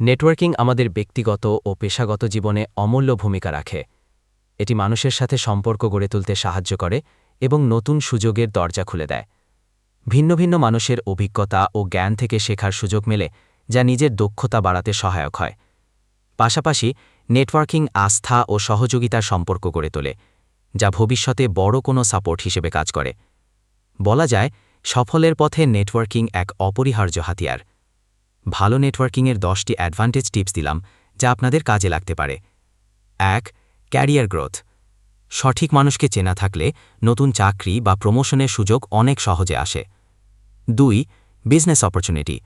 Networking আমাদের ব্যক্তিগত ও পেশাগত জীবনে অমূল্য ভূমিকা রাখে। এটি মানুষের সাথে সম্পর্ক গড়ে তুলতে সাহায্য করে এবং নতুন সুযোগের দরজা খুলে দেয়। ভিন্ন ভিন্ন মানুষের অভিজ্ঞতা ও জ্ঞান থেকে শেখার সুযোগ মেলে, যা নিজের দক্ষতা বাড়াতে সহায়ক হয়। পাশাপাশি নেটওয়ার্কিং আস্থা ও সহযোগিতার সম্পর্ক গড়ে তোলে, যা ভবিষ্যতে বড় কোনো সাপোর্ট হিসেবে কাজ করে। বলা যায়, সফলের পথে নেটওয়ার্কিং এক অপরিহার্য হাতিয়ার। ভালো নেটওয়ার্কিংয়ের 10টি অ্যাডভান্টেজ টিপস দিলাম, যা আপনাদের কাজে লাগতে পারে। 1. Career growth. সঠিক মানুষকে চেনা থাকলে নতুন চাকরি বা প্রমোশনের সুযোগ অনেক সহজে আসে। 2. Business opportunity.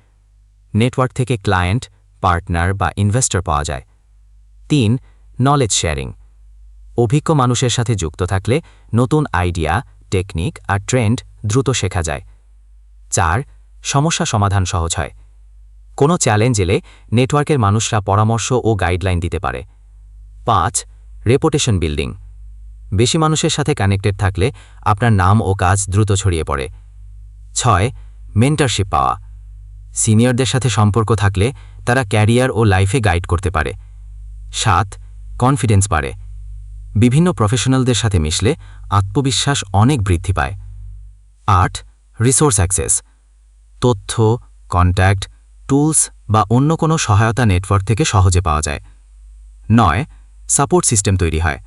নেটওয়ার্ক থেকে ক্লায়েন্ট, পার্টনার বা ইনভেস্টর পাওয়া যায়। 3. Knowledge sharing. অভিজ্ঞ মানুষের সাথে যুক্ত থাকলে নতুন আইডিয়া, টেকনিক আর ট্রেন্ড দ্রুত শেখা যায়। 4. সমস্যা সমাধান সহজ হয়। কোনো চ্যালেঞ্জ এলে নেটওয়ার্কের মানুষরা পরামর্শ ও গাইডলাইন দিতে পারে। 5. Reputation building. বেশি মানুষের সাথে কানেক্টেড থাকলে আপনার নাম ও কাজ দ্রুত ছড়িয়ে পড়ে। 6. মেন্টরশিপ পাওয়া। সিনিয়রদের সাথে সম্পর্ক থাকলে তারা ক্যারিয়ার ও লাইফে গাইড করতে পারে। 7. কনফিডেন্স বাড়ে। বিভিন্ন প্রফেশনালদের সাথে মিশলে আত্মবিশ্বাস অনেক বৃদ্ধি পায়। 8. Resource access. তথ্য, কন্ট্যাক্ট, টুলস বা অন্য কোনো সহায়তা নেটওয়ার্ক থেকে সহজে পাওয়া যায়। 9. সাপোর্ট সিস্টেম তৈরি হয়।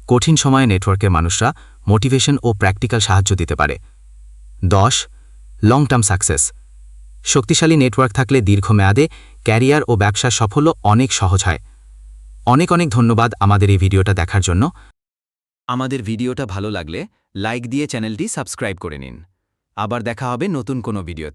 কঠিন সময়ে নেটওয়ার্কের মানুষরা মোটিভেশন ও প্র্যাকটিক্যাল সাহায্য দিতে পারে। 10. Long term success. শক্তিশালী নেটওয়ার্ক থাকলে দীর্ঘমেয়াদে ক্যারিয়ার ও ব্যবসার সাফল্য অনেক সহজ হয়। অনেক অনেক ধন্যবাদ আমাদের এই ভিডিওটা দেখার জন্য। আমাদের ভিডিওটা ভালো লাগলে লাইক দিয়ে চ্যানেলটি সাবস্ক্রাইব করে নিন। আবার দেখা হবে নতুন কোনো ভিডিওতে।